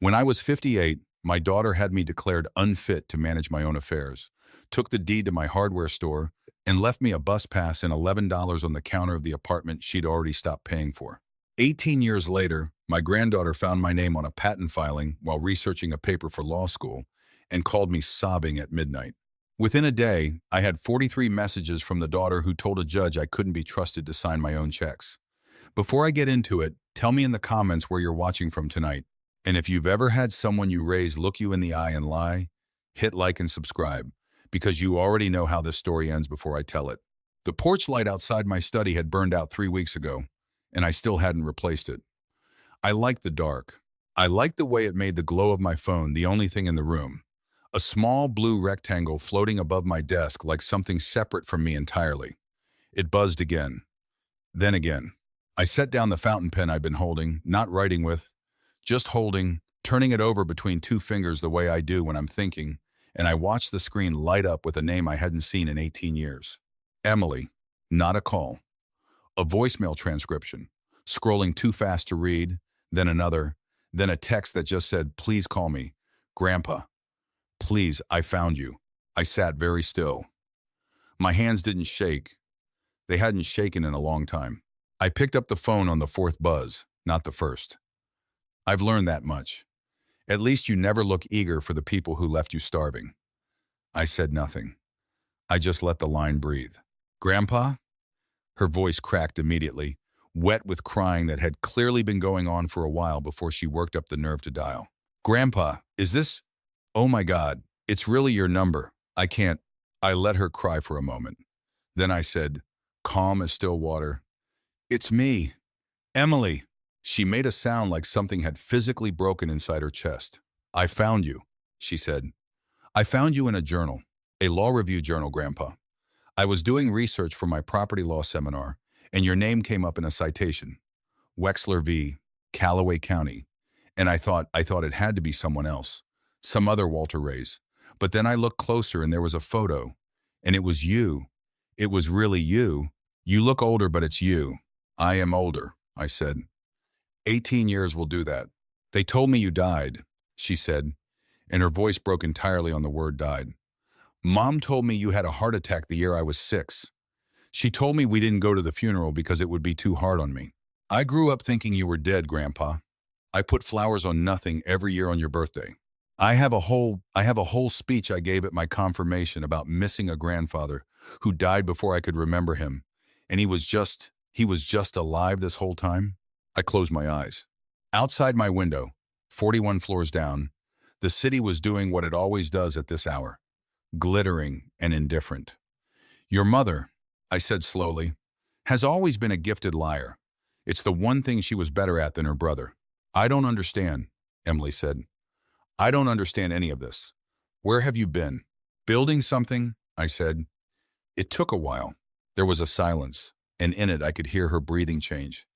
When I was 58, my daughter had me declared unfit to manage my own affairs, took the deed to my hardware store, and left me a bus pass and $11 on the counter of the apartment she'd already stopped paying for. 18 years later, my granddaughter found my name on a patent filing while researching a paper for law school and called me sobbing at midnight. Within a day, I had 43 messages from the daughter who told a judge I couldn't be trusted to sign my own checks. Before I get into it, tell me in the comments where you're watching from tonight. And if you've ever had someone you raised look you in the eye and lie, hit like and subscribe, because you already know how this story ends before I tell it. The porch light outside my study had burned out 3 weeks ago, and I still hadn't replaced it. I liked the dark. I liked the way it made the glow of my phone the only thing in the room. A small blue rectangle floating above my desk like something separate from me entirely. It buzzed again. Then again. I set down the fountain pen I'd been holding, not writing with, just holding, turning it over between two fingers the way I do when I'm thinking, and I watched the screen light up with a name I hadn't seen in 18 years. Emily. Not a call. A voicemail transcription. Scrolling too fast to read, then another, then a text that just said, "Please call me. Grandpa. Please, I found you." I sat very still. My hands didn't shake. They hadn't shaken in a long time. I picked up the phone on the fourth buzz, not the first. I've learned that much. At least you never look eager for the people who left you starving. I said nothing. I just let the line breathe. "Grandpa?" Her voice cracked immediately, wet with crying that had clearly been going on for a while before she worked up the nerve to dial. "Grandpa, is this? Oh my God, it's really your number. I can't." I let her cry for a moment. Then I said, calm as still water, "It's me, Emily." She made a sound like something had physically broken inside her chest. "I found you," she said. "I found you in a journal, a law review journal, Grandpa. I was doing research for my property law seminar, and your name came up in a citation. Wexler v. Callaway County. And I thought it had to be someone else, some other Walter Reyes. But then I looked closer and there was a photo, and it was you. It was really you. You look older, but it's you." "I am older," I said. 18 years will do that. "They told me you died," she said, and her voice broke entirely on the word died. "Mom told me you had a heart attack the year I was 6. She told me we didn't go to the funeral because it would be too hard on me. I grew up thinking you were dead, Grandpa. I put flowers on nothing every year on your birthday. I have a whole speech I gave at my confirmation about missing a grandfather who died before I could remember him, and he was just alive this whole time." I closed my eyes. Outside my window, 41 floors down, the city was doing what it always does at this hour, glittering and indifferent. "Your mother," I said slowly, "has always been a gifted liar. It's the one thing she was better at than her brother." "I don't understand," Emily said. "I don't understand any of this. Where have you been?" "Building something," I said. It took a while. There was a silence, and in it I could hear her breathing change.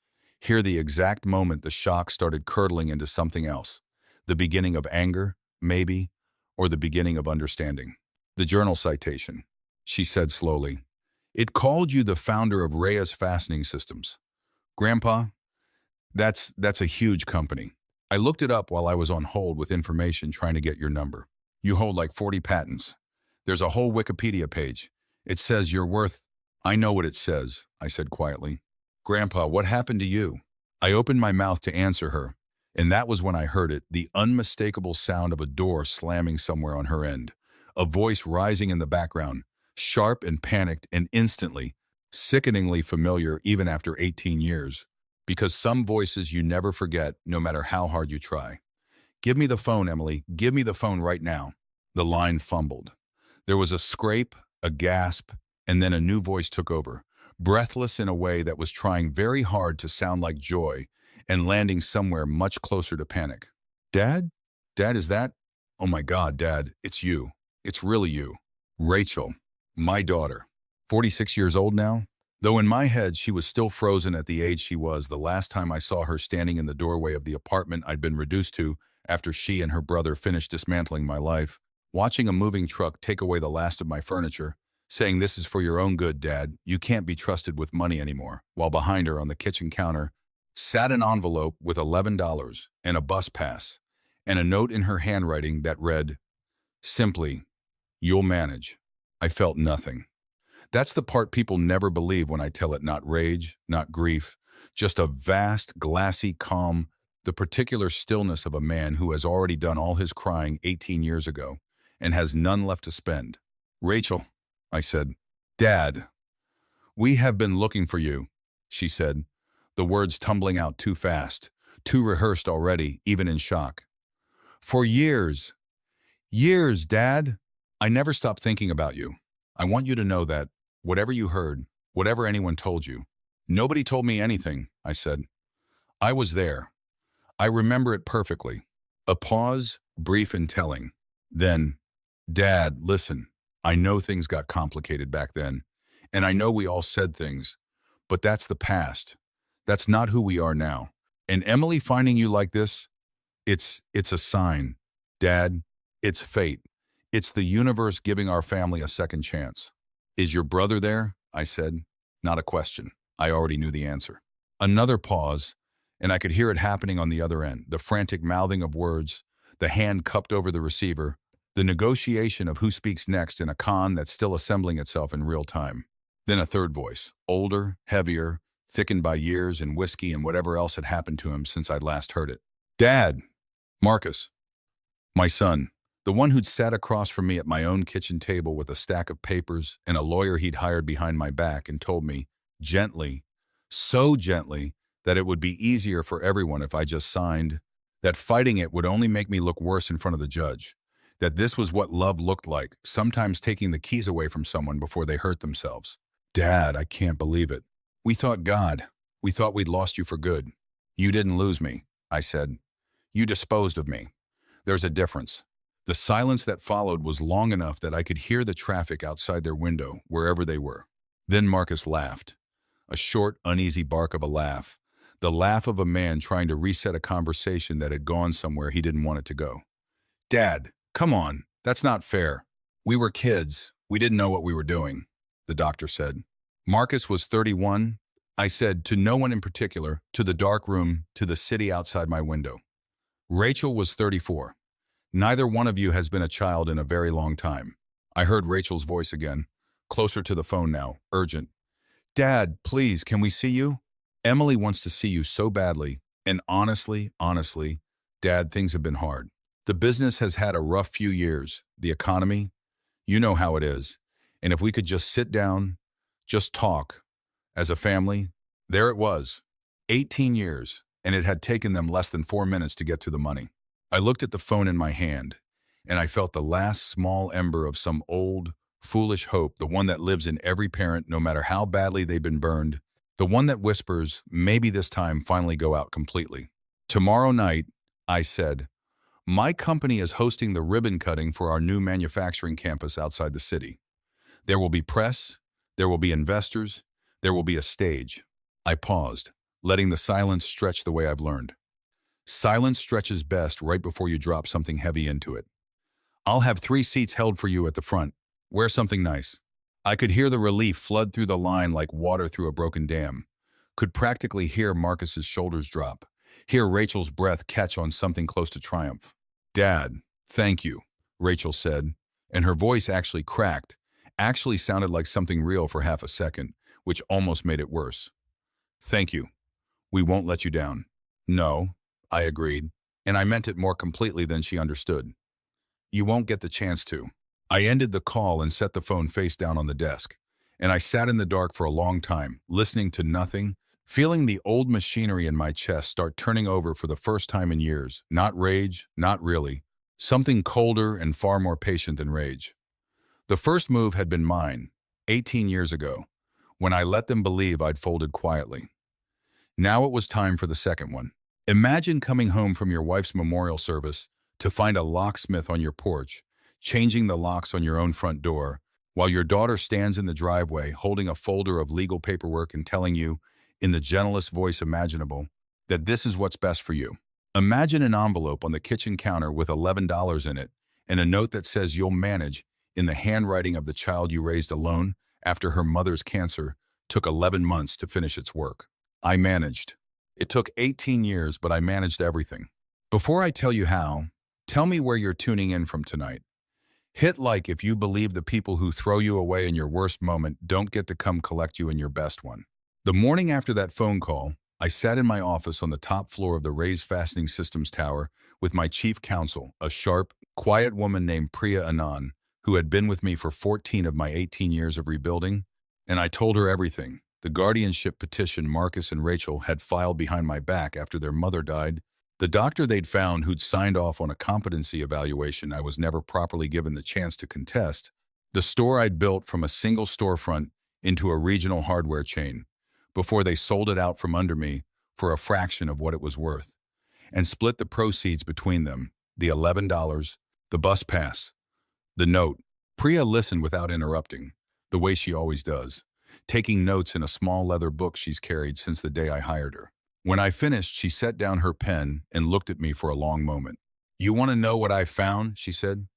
Hear the exact moment the shock started curdling into something else. The beginning of anger, maybe, or the beginning of understanding. "The journal citation," she said slowly. "It called you the founder of Reyes Fastening Systems. Grandpa, that's a huge company. I looked it up while I was on hold with information trying to get your number. You hold like 40 patents. There's a whole Wikipedia page. It says you're worth—" "I know what it says," I said quietly. "Grandpa, what happened to you?" I opened my mouth to answer her, and that was when I heard it, the unmistakable sound of a door slamming somewhere on her end. A voice rising in the background, sharp and panicked and instantly, sickeningly familiar even after 18 years. Because some voices you never forget, no matter how hard you try. "Give me the phone, Emily. Give me the phone right now." The line fumbled. There was a scrape, a gasp, and then a new voice took over, breathless in a way that was trying very hard to sound like joy and landing somewhere much closer to panic. "Dad? Dad, is that? Oh my God, Dad, it's you. It's really you. Rachel, my daughter. 46 years old now?" Though in my head she was still frozen at the age she was the last time I saw her standing in the doorway of the apartment I'd been reduced to after she and her brother finished dismantling my life, watching a moving truck take away the last of my furniture, saying, "This is for your own good, Dad. You can't be trusted with money anymore," while behind her on the kitchen counter sat an envelope with $11 and a bus pass, and a note in her handwriting that read, simply, "You'll manage." I felt nothing. That's the part people never believe when I tell it. Not rage, not grief, just a vast, glassy calm, the particular stillness of a man who has already done all his crying 18 years ago and has none left to spend. "Rachel," I said. "Dad, we have been looking for you," she said, the words tumbling out too fast, too rehearsed already, even in shock. "For years. Years, Dad. I never stopped thinking about you. I want you to know that, whatever you heard, whatever anyone told you, nobody told me anything," I said. "I was there. I remember it perfectly." A pause, brief and telling. Then, "Dad, listen, I know things got complicated back then, and I know we all said things, but that's the past. That's not who we are now. And Emily finding you like this, it's a sign. Dad, it's fate. It's the universe giving our family a second chance." "Is your brother there?" I said. Not a question. I already knew the answer. Another pause, and I could hear it happening on the other end, the frantic mouthing of words, the hand cupped over the receiver, the negotiation of who speaks next in a con that's still assembling itself in real time. Then a third voice, older, heavier, thickened by years and whiskey and whatever else had happened to him since I'd last heard it. "Dad!" Marcus. My son. The one who'd sat across from me at my own kitchen table with a stack of papers and a lawyer he'd hired behind my back and told me, gently, so gently, that it would be easier for everyone if I just signed, that fighting it would only make me look worse in front of the judge, that this was what love looked like, sometimes taking the keys away from someone before they hurt themselves. "Dad, I can't believe it. We thought we thought we'd lost you for good." "You didn't lose me," I said. "You disposed of me. There's a difference." The silence that followed was long enough that I could hear the traffic outside their window, wherever they were. Then Marcus laughed. A short, uneasy bark of a laugh. The laugh of a man trying to reset a conversation that had gone somewhere he didn't want it to go. "Dad, come on. That's not fair. We were kids. We didn't know what we were doing," the doctor said. Marcus was 31. I said, to no one in particular, to the dark room, to the city outside my window. Rachel was 34. "Neither one of you has been a child in a very long time." I heard Rachel's voice again, closer to the phone now, urgent. "Dad, please, can we see you? Emily wants to see you so badly. And honestly, Dad, things have been hard. The business has had a rough few years. The economy, you know how it is. And if we could just sit down, just talk, as a family." There it was, 18 years, and it had taken them less than 4 minutes to get to the money. I looked at the phone in my hand, and I felt the last small ember of some old, foolish hope, the one that lives in every parent no matter how badly they've been burned, the one that whispers, maybe this time finally go out completely. "Tomorrow night," I said, "my company is hosting the ribbon cutting for our new manufacturing campus outside the city. There will be press, there will be investors, there will be a stage." I paused, letting the silence stretch the way I've learned. Silence stretches best right before you drop something heavy into it. "I'll have 3 seats held for you at the front. Wear something nice." I could hear the relief flood through the line like water through a broken dam. Could practically hear Marcus's shoulders drop. Hear Rachel's breath catch on something close to triumph. "Dad, thank you," Rachel said, and her voice actually cracked, actually sounded like something real for half a second, which almost made it worse. "Thank you. We won't let you down." "No," I agreed, and I meant it more completely than she understood. "You won't get the chance to." I ended the call and set the phone face down on the desk, and I sat in the dark for a long time, listening to nothing, feeling the old machinery in my chest start turning over for the first time in years. Not rage, not really. Something colder and far more patient than rage. The first move had been mine, 18 years ago, when I let them believe I'd folded quietly. Now it was time for the second one. Imagine coming home from your wife's memorial service to find a locksmith on your porch, changing the locks on your own front door, while your daughter stands in the driveway holding a folder of legal paperwork and telling you, in the gentlest voice imaginable, that this is what's best for you. Imagine an envelope on the kitchen counter with $11 in it and a note that says you'll manage, in the handwriting of the child you raised alone after her mother's cancer took 11 months to finish its work. I managed. It took 18 years, but I managed everything. Before I tell you how, Tell me where you're tuning in from tonight. Hit like if you believe the people who throw you away in your worst moment don't get to come collect you in your best one. The morning after that phone call, I sat in my office on the top floor of the Reyes Fastening Systems Tower with my chief counsel, a sharp, quiet woman named Priya Anand, who had been with me for 14 of my 18 years of rebuilding, and I told her everything. The guardianship petition Marcus and Rachel had filed behind my back after their mother died, the doctor they'd found who'd signed off on a competency evaluation I was never properly given the chance to contest, the store I'd built from a single storefront into a regional hardware chain, before they sold it out from under me for a fraction of what it was worth, and split the proceeds between them, the $11, the bus pass, the note. Priya listened without interrupting, the way she always does, taking notes in a small leather book she's carried since the day I hired her. When I finished, she set down her pen and looked at me for a long moment. "You want to know what I found?" she said.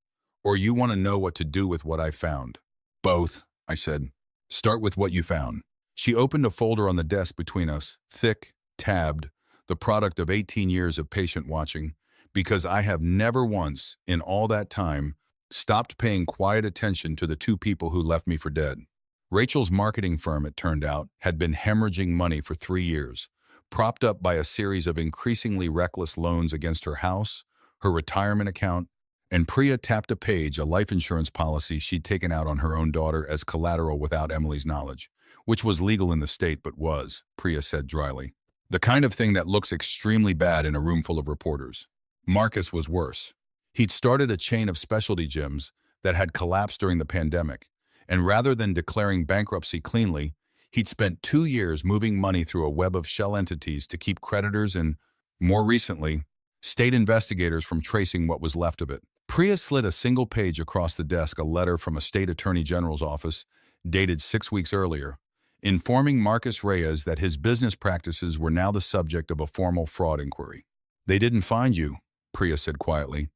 "Or you want to know what to do with what I found?" "Both," I said. "Start with what you found." She opened a folder on the desk between us, thick, tabbed, the product of 18 years of patient watching, because I have never once, in all that time, stopped paying quiet attention to the two people who left me for dead. Rachel's marketing firm, it turned out, had been hemorrhaging money for 3 years, propped up by a series of increasingly reckless loans against her house, her retirement account, and Priya tapped a page, a life insurance policy she'd taken out on her own daughter as collateral without Emily's knowledge, which was legal in the state but was, Priya said dryly, the kind of thing that looks extremely bad in a room full of reporters. Marcus was worse. He'd started a chain of specialty gyms that had collapsed during the pandemic, and rather than declaring bankruptcy cleanly, he'd spent 2 years moving money through a web of shell entities to keep creditors and, more recently, state investigators from tracing what was left of it. Priya slid a single page across the desk, a letter from a state attorney general's office, dated 6 weeks earlier, informing Marcus Reyes that his business practices were now the subject of a formal fraud inquiry. "They didn't find you," Priya said quietly.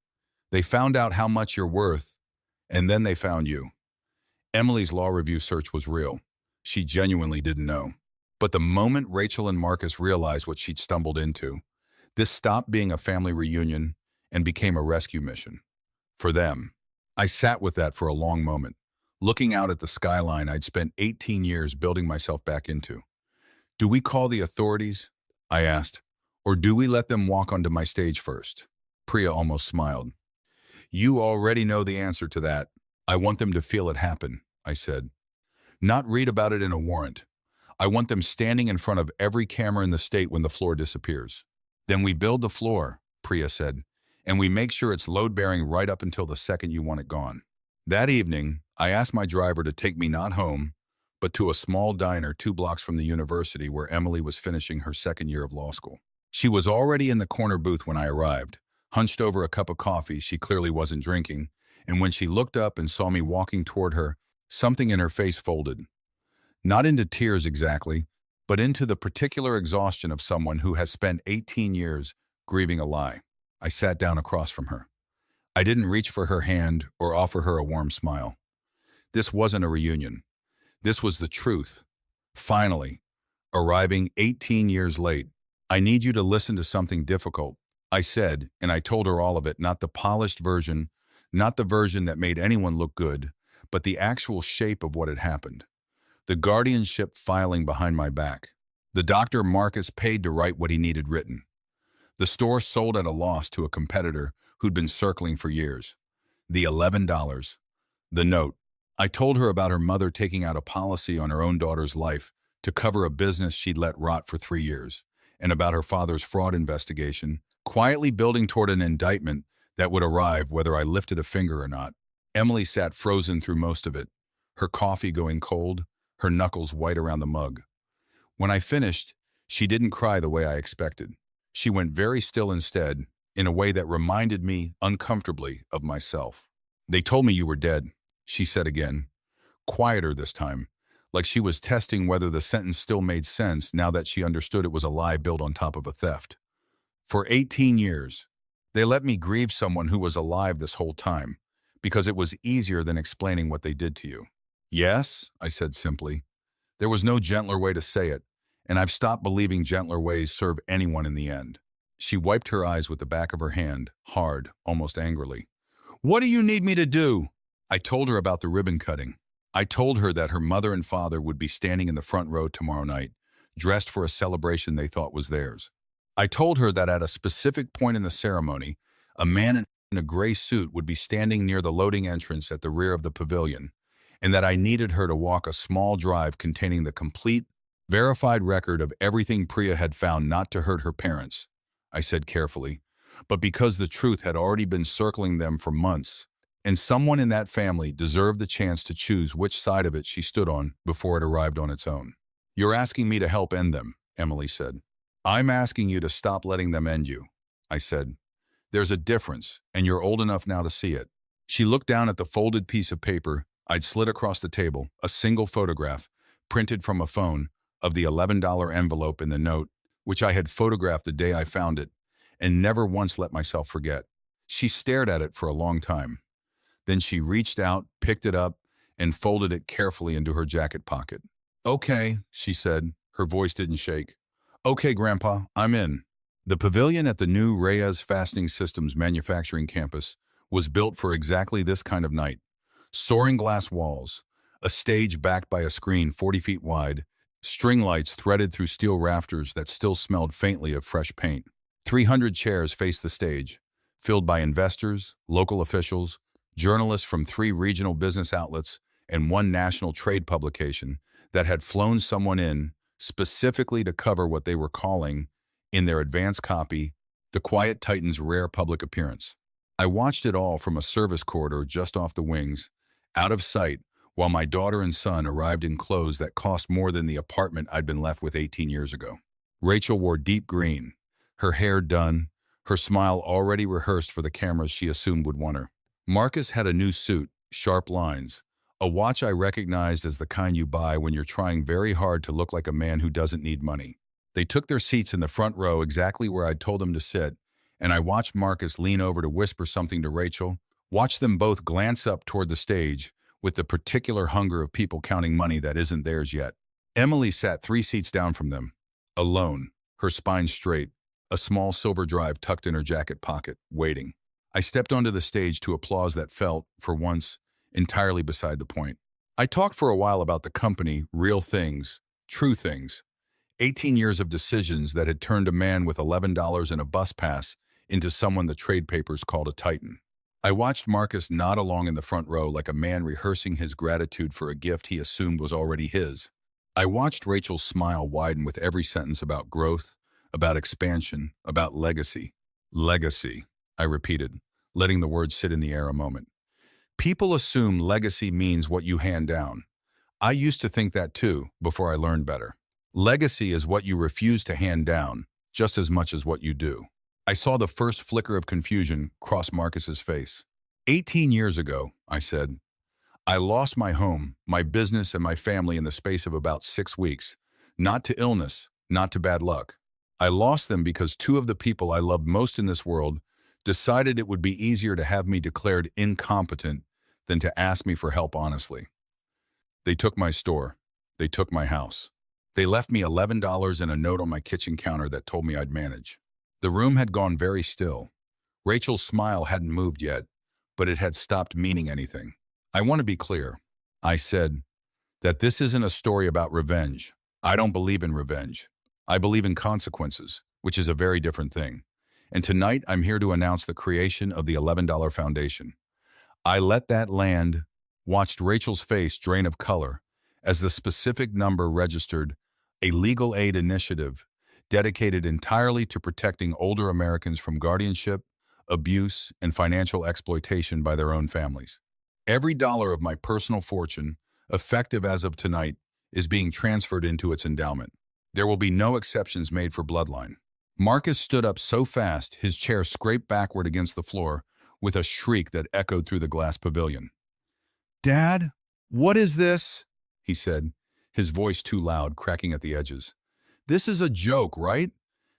"They found out how much you're worth, and then they found you." Emily's law review search was real. She genuinely didn't know. But the moment Rachel and Marcus realized what she'd stumbled into, this stopped being a family reunion and became a rescue mission. For them. I sat with that for a long moment, looking out at the skyline I'd spent 18 years building myself back into. "Do we call the authorities?" I asked. "Or do we let them walk onto my stage first?" Priya almost smiled. "You already know the answer to that. I want them to feel it happen," I said. "Not read about it in a warrant. I want them standing in front of every camera in the state when the floor disappears." "Then we build the floor," Priya said, "and we make sure it's load-bearing right up until the second you want it gone." That evening, I asked my driver to take me not home, but to a small diner 2 blocks from the university where Emily was finishing her second year of law school. She was already in the corner booth when I arrived, hunched over a cup of coffee she clearly wasn't drinking, and when she looked up and saw me walking toward her, something in her face folded. Not into tears exactly, but into the particular exhaustion of someone who has spent 18 years grieving a lie. I sat down across from her. I didn't reach for her hand or offer her a warm smile. This wasn't a reunion. This was the truth. Finally, arriving 18 years late. "I need you to listen to something difficult," I said, and I told her all of it, not the polished version, not the version that made anyone look good, but the actual shape of what had happened. The guardianship filing behind my back. The doctor Marcus paid to write what he needed written. The store sold at a loss to a competitor who'd been circling for years. The $11. The note. I told her about her mother taking out a policy on her own daughter's life to cover a business she'd let rot for 3 years, and about her father's fraud investigation, quietly building toward an indictment that would arrive whether I lifted a finger or not. Emily sat frozen through most of it, her coffee going cold, her knuckles white around the mug. When I finished, she didn't cry the way I expected. She went very still instead, in a way that reminded me uncomfortably of myself. "They told me you were dead," she said again, quieter this time, like she was testing whether the sentence still made sense now that she understood it was a lie built on top of a theft. "For 18 years. They let me grieve someone who was alive this whole time, because it was easier than explaining what they did to you." "Yes," I said simply. There was no gentler way to say it, and I've stopped believing gentler ways serve anyone in the end. She wiped her eyes with the back of her hand, hard, almost angrily. What do you need me to do? I told her about the ribbon cutting. I told her that her mother and father would be standing in the front row tomorrow night, dressed for a celebration they thought was theirs. I told her that at a specific point in the ceremony, a man in a gray suit would be standing near the loading entrance at the rear of the pavilion, and that I needed her to walk a small drive containing the complete, verified record of everything Priya had found not to hurt her parents, I said carefully, but because the truth had already been circling them for months, and someone in that family deserved the chance to choose which side of it she stood on before it arrived on its own. You're asking me to help end them, Emily said. I'm asking you to stop letting them end you, I said. There's a difference, and you're old enough now to see it. She looked down at the folded piece of paper I'd slid across the table, a single photograph, printed from a phone, of the $11 envelope in the note, which I had photographed the day I found it, and never once let myself forget. She stared at it for a long time. Then she reached out, picked it up, and folded it carefully into her jacket pocket. Okay, she said. Her voice didn't shake. Okay, Grandpa, I'm in. The pavilion at the new Reyes Fastening Systems manufacturing campus was built for exactly this kind of night. Soaring glass walls, a stage backed by a screen 40 feet wide, string lights threaded through steel rafters that still smelled faintly of fresh paint. 300 chairs faced the stage, filled by investors, local officials, journalists from 3 regional business outlets, and 1 national trade publication that had flown someone in specifically to cover what they were calling, in their advance copy, the Quiet Titan's rare public appearance. I watched it all from a service corridor just off the wings, out of sight, while my daughter and son arrived in clothes that cost more than the apartment I'd been left with 18 years ago. Rachel wore deep green, her hair done, her smile already rehearsed for the cameras she assumed would want her. Marcus had a new suit, sharp lines, a watch I recognized as the kind you buy when you're trying very hard to look like a man who doesn't need money. They took their seats in the front row exactly where I'd told them to sit, and I watched Marcus lean over to whisper something to Rachel, watched them both glance up toward the stage with the particular hunger of people counting money that isn't theirs yet. Emily sat 3 seats down from them, alone, her spine straight, a small silver drive tucked in her jacket pocket, waiting. I stepped onto the stage to applause that felt, for once, entirely beside the point. I talked for a while about the company, real things, true things. 18 years of decisions that had turned a man with $11 and a bus pass into someone the trade papers called a titan. I watched Marcus nod along in the front row like a man rehearsing his gratitude for a gift he assumed was already his. I watched Rachel's smile widen with every sentence about growth, about expansion, about legacy. Legacy, I repeated, letting the words sit in the air a moment. People assume legacy means what you hand down. I used to think that too, before I learned better. Legacy is what you refuse to hand down, just as much as what you do. I saw the first flicker of confusion cross Marcus's face. 18 years ago, I said, I lost my home, my business, and my family in the space of about 6 weeks. Not to illness, not to bad luck. I lost them because 2 of the people I loved most in this world decided it would be easier to have me declared incompetent than to ask me for help honestly. They took my store. They took my house. They left me $11 and a note on my kitchen counter that told me I'd manage. The room had gone very still. Rachel's smile hadn't moved yet, but it had stopped meaning anything. I want to be clear, I said, that this isn't a story about revenge. I don't believe in revenge. I believe in consequences, which is a very different thing. And tonight I'm here to announce the creation of the $11 Foundation. I let that land, watched Rachel's face drain of color, as the specific number registered, a legal aid initiative dedicated entirely to protecting older Americans from guardianship, abuse, and financial exploitation by their own families. Every dollar of my personal fortune, effective as of tonight, is being transferred into its endowment. There will be no exceptions made for bloodline. Marcus stood up so fast his chair scraped backward against the floor with a shriek that echoed through the glass pavilion. Dad, what is this? He said, his voice too loud, cracking at the edges. This is a joke, right?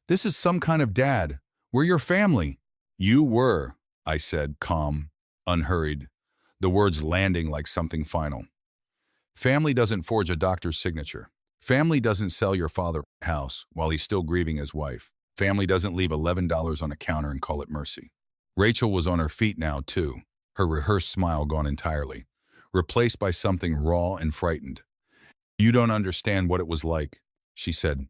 This is some kind of dad. We're your family. You were, I said, calm, unhurried, the words landing like something final. Family doesn't forge a doctor's signature. Family doesn't sell your father a house while he's still grieving his wife. Family doesn't leave $11 on a counter and call it mercy. Rachel was on her feet now, too, her rehearsed smile gone entirely, replaced by something raw and frightened. "You don't understand what it was like," she said,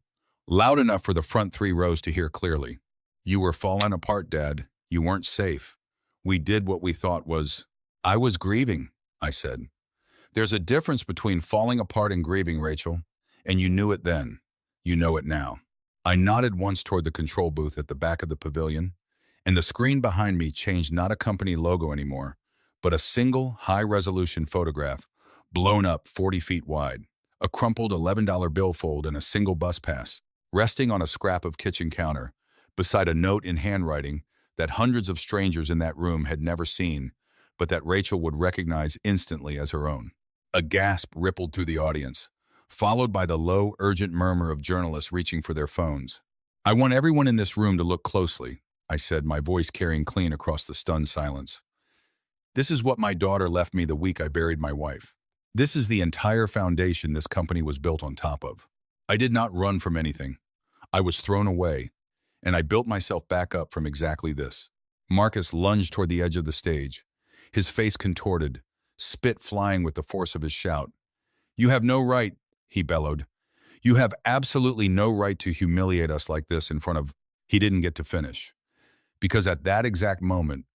loud enough for the front 3 rows to hear clearly. "You were falling apart, Dad. You weren't safe. We did what we thought was—" "I was grieving," I said. "There's a difference between falling apart and grieving, Rachel, and you knew it then. You know it now." I nodded once toward the control booth at the back of the pavilion, and the screen behind me changed not a company logo anymore, but a single high-resolution photograph, blown up 40 feet wide, a crumpled $11 billfold and a single bus pass, resting on a scrap of kitchen counter, beside a note in handwriting that hundreds of strangers in that room had never seen, but that Rachel would recognize instantly as her own. A gasp rippled through the audience, followed by the low, urgent murmur of journalists reaching for their phones. "I want everyone in this room to look closely," I said, my voice carrying clean across the stunned silence. "This is what my daughter left me the week I buried my wife. This is the entire foundation this company was built on top of. I did not run from anything. I was thrown away, and I built myself back up from exactly this." Marcus lunged toward the edge of the stage, his face contorted, spit flying with the force of his shout. "You have no right," he bellowed. "You have absolutely no right to humiliate us like this in front of—" He didn't get to finish, because at that exact moment,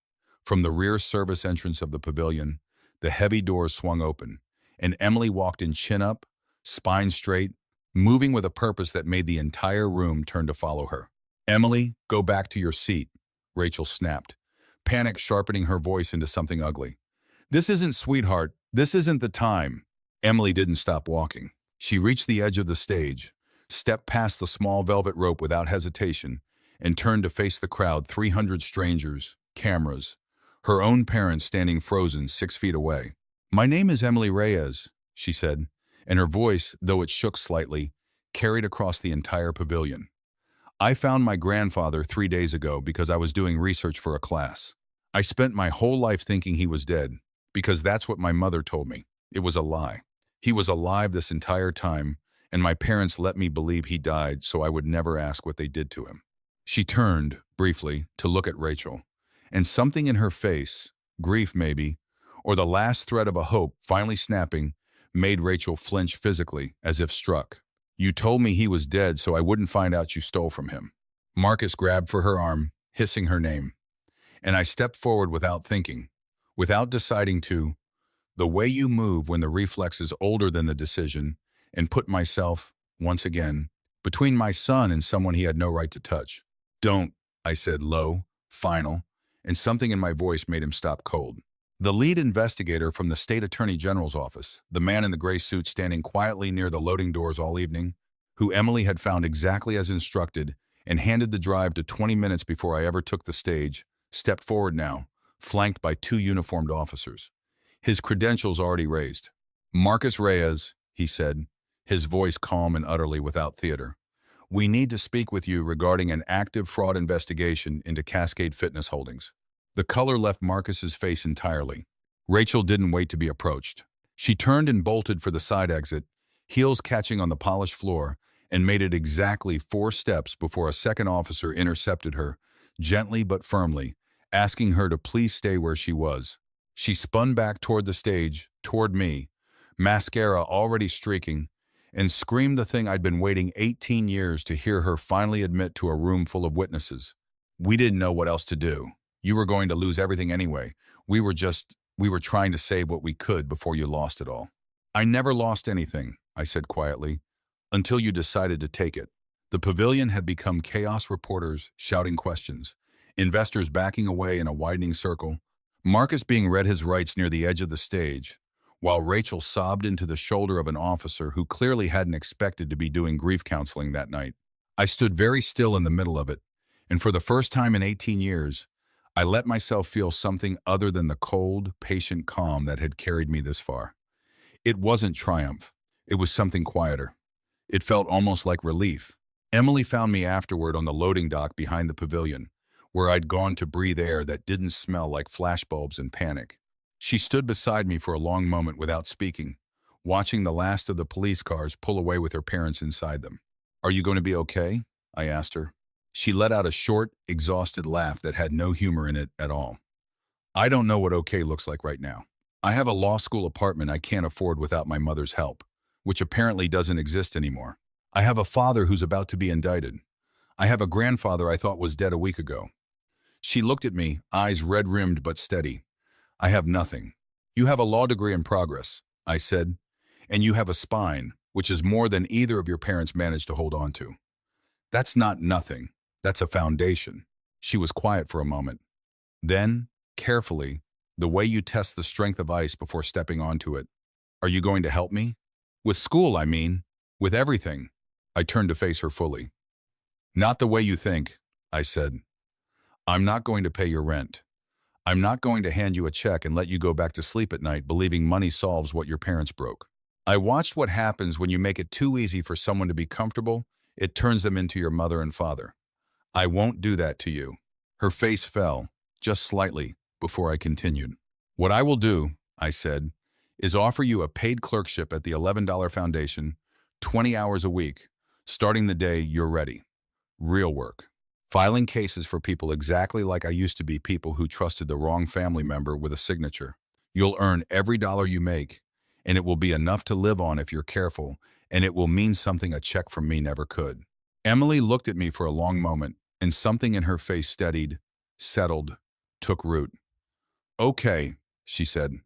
from the rear service entrance of the pavilion, the heavy doors swung open, and Emily walked in chin up, spine straight, moving with a purpose that made the entire room turn to follow her. "Emily, go back to your seat," Rachel snapped, panic sharpening her voice into something ugly. "This isn't, sweetheart. This isn't the time." Emily didn't stop walking. She reached the edge of the stage, stepped past the small velvet rope without hesitation, and turned to face the crowd, 300 strangers, cameras, her own parents standing frozen 6 feet away. "My name is Emily Reyes," she said, and her voice, though it shook slightly, carried across the entire pavilion. "I found my grandfather 3 days ago because I was doing research for a class. I spent my whole life thinking he was dead, because that's what my mother told me. It was a lie. He was alive this entire time, and my parents let me believe he died so I would never ask what they did to him." She turned, briefly, to look at Rachel, and something in her face, grief maybe, or the last thread of a hope finally snapping, made Rachel flinch physically, as if struck. "You told me he was dead so I wouldn't find out you stole from him." Marcus grabbed for her arm, hissing her name, and I stepped forward without thinking, without deciding to, the way you move when the reflex is older than the decision, and put myself, once again, between my son and someone he had no right to touch. "Don't," I said, low, final, and something in my voice made him stop cold. The lead investigator from the state attorney general's office, the man in the gray suit standing quietly near the loading doors all evening, who Emily had found exactly as instructed and handed the drive to 20 minutes before I ever took the stage, stepped forward now, flanked by 2 uniformed officers, his credentials already raised. "Marcus Reyes," he said, his voice calm and utterly without theater. "We need to speak with you regarding an active fraud investigation into Cascade Fitness Holdings." The color left Marcus's face entirely. Rachel didn't wait to be approached. She turned and bolted for the side exit, heels catching on the polished floor, and made it exactly 4 steps before a second officer intercepted her, gently but firmly, asking her to please stay where she was. She spun back toward the stage, toward me, mascara already streaking, and screamed the thing I'd been waiting 18 years to hear her finally admit to a room full of witnesses. "We didn't know what else to do. You were going to lose everything anyway. We were trying to save what we could before you lost it all." "I never lost anything," I said quietly, "until you decided to take it." The pavilion had become chaos, reporters shouting questions, investors backing away in a widening circle, Marcus being read his rights near the edge of the stage, while Rachel sobbed into the shoulder of an officer who clearly hadn't expected to be doing grief counseling that night. I stood very still in the middle of it, and for the first time in 18 years, I let myself feel something other than the cold, patient calm that had carried me this far. It wasn't triumph. It was something quieter. It felt almost like relief. Emily found me afterward on the loading dock behind the pavilion, where I'd gone to breathe air that didn't smell like flashbulbs and panic. She stood beside me for a long moment without speaking, watching the last of the police cars pull away with her parents inside them. "Are you going to be okay?" I asked her. She let out a short, exhausted laugh that had no humor in it at all. I don't know what okay looks like right now. I have a law school apartment I can't afford without my mother's help, which apparently doesn't exist anymore. I have a father who's about to be indicted. I have a grandfather I thought was dead a week ago. She looked at me, eyes red-rimmed but steady. I have nothing. You have a law degree in progress, I said, and you have a spine, which is more than either of your parents managed to hold on to. That's not nothing. That's a foundation. She was quiet for a moment. Then, carefully, the way you test the strength of ice before stepping onto it. Are you going to help me? With school, I mean. With everything. I turned to face her fully. Not the way you think, I said. I'm not going to pay your rent. I'm not going to hand you a check and let you go back to sleep at night believing money solves what your parents broke. I watched what happens when you make it too easy for someone to be comfortable. It turns them into your mother and father. I won't do that to you. Her face fell, just slightly, before I continued. What I will do, I said, is offer you a paid clerkship at the $11 foundation, 20 hours a week, starting the day you're ready. Real work. Filing cases for people exactly like I used to be people who trusted the wrong family member with a signature. You'll earn every dollar you make, and it will be enough to live on if you're careful, and it will mean something a check from me never could. Emily looked at me for a long moment, and something in her face steadied, settled, took root. Okay, she said.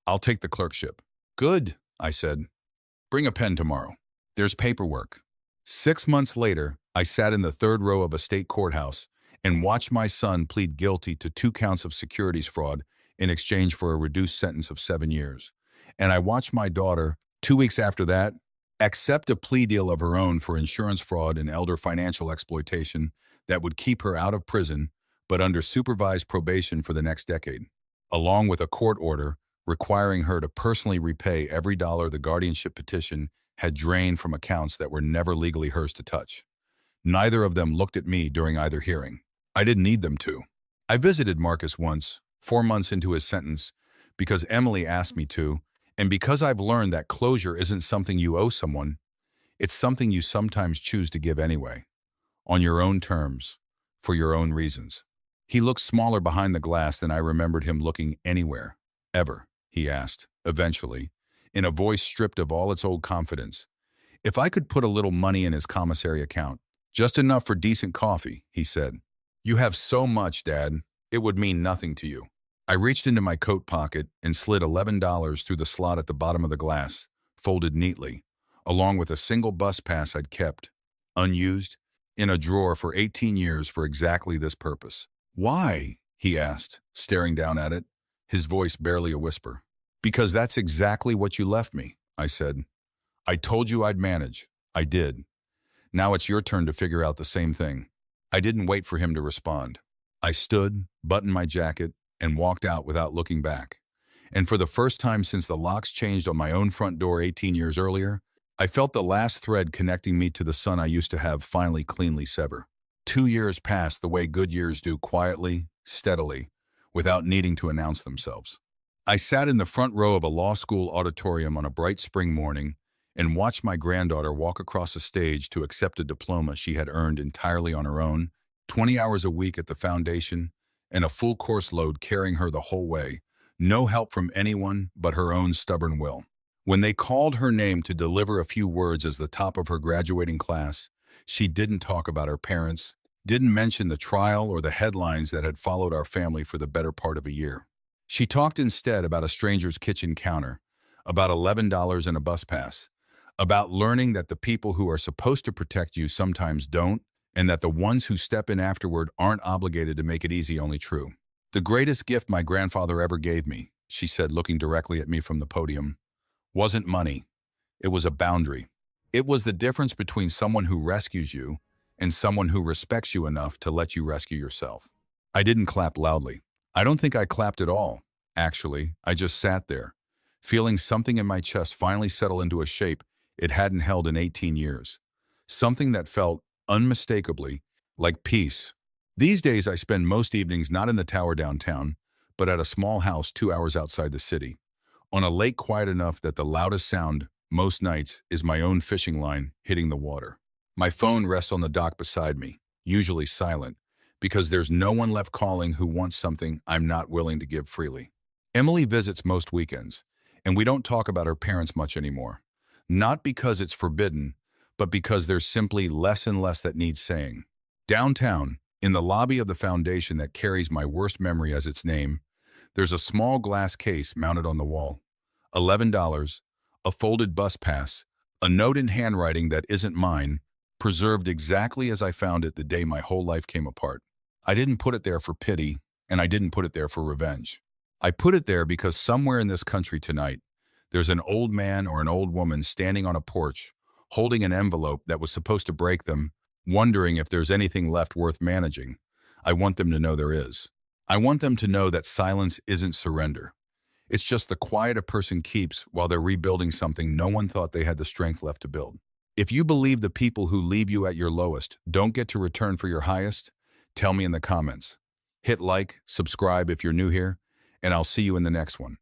I'll take the clerkship. Good, I said. Bring a pen tomorrow. There's paperwork. 6 months later, I sat in the third row of a state courthouse and watched my son plead guilty to 2 counts of securities fraud in exchange for a reduced sentence of 7 years. And I watched my daughter, 2 weeks after that, accept a plea deal of her own for insurance fraud and elder financial exploitation that would keep her out of prison but under supervised probation for the next decade, along with a court order requiring her to personally repay every dollar the guardianship petition had drained from accounts that were never legally hers to touch. Neither of them looked at me during either hearing. I didn't need them to. I visited Marcus once, 4 months into his sentence, because Emily asked me to, and because I've learned that closure isn't something you owe someone, it's something you sometimes choose to give anyway, on your own terms, for your own reasons. He looked smaller behind the glass than I remembered him looking anywhere, ever, he asked, eventually, in a voice stripped of all its old confidence. If I could put a little money in his commissary account, just enough for decent coffee, he said. You have so much, Dad, it would mean nothing to you. I reached into my coat pocket and slid $11 through the slot at the bottom of the glass, folded neatly, along with a single bus pass I'd kept, unused, in a drawer for 18 years for exactly this purpose. Why? He asked, staring down at it, his voice barely a whisper. Because that's exactly what you left me, I said. I told you I'd manage. I did. Now it's your turn to figure out the same thing. I didn't wait for him to respond. I stood, buttoned my jacket, and walked out without looking back. And for the first time since the locks changed on my own front door 18 years earlier, I felt the last thread connecting me to the son I used to have finally cleanly sever. 2 years passed the way good years do, quietly, steadily, without needing to announce themselves. I sat in the front row of a law school auditorium on a bright spring morning and watched my granddaughter walk across a stage to accept a diploma she had earned entirely on her own, 20 hours a week at the foundation, and a full course load carrying her the whole way, no help from anyone but her own stubborn will. When they called her name to deliver a few words as the top of her graduating class, she didn't talk about her parents, didn't mention the trial or the headlines that had followed our family for the better part of a year. She talked instead about a stranger's kitchen counter, about $11 and a bus pass, about learning that the people who are supposed to protect you sometimes don't, and that the ones who step in afterward aren't obligated to make it easy only true. The greatest gift my grandfather ever gave me, she said, looking directly at me from the podium, wasn't money. It was a boundary. It was the difference between someone who rescues you and someone who respects you enough to let you rescue yourself. I didn't clap loudly. I don't think I clapped at all, actually. I just sat there, feeling something in my chest finally settle into a shape it hadn't held in 18 years. Something that felt, unmistakably, like peace. These days I spend most evenings not in the tower downtown, but at a small house 2 hours outside the city, on a lake quiet enough that the loudest sound, most nights, is my own fishing line hitting the water. My phone rests on the dock beside me, usually silent, because there's no one left calling who wants something I'm not willing to give freely. Emily visits most weekends, and we don't talk about her parents much anymore. Not because it's forbidden, but because there's simply less and less that needs saying. Downtown, in the lobby of the foundation that carries my worst memory as its name, there's a small glass case mounted on the wall. $11, a folded bus pass, a note in handwriting that isn't mine, preserved exactly as I found it the day my whole life came apart. I didn't put it there for pity, and I didn't put it there for revenge. I put it there because somewhere in this country tonight, there's an old man or an old woman standing on a porch, holding an envelope that was supposed to break them, wondering if there's anything left worth managing. I want them to know there is. I want them to know that silence isn't surrender. It's just the quiet a person keeps while they're rebuilding something no one thought they had the strength left to build. If you believe the people who leave you at your lowest don't get to return for your highest, tell me in the comments. Hit like, subscribe if you're new here, and I'll see you in the next one.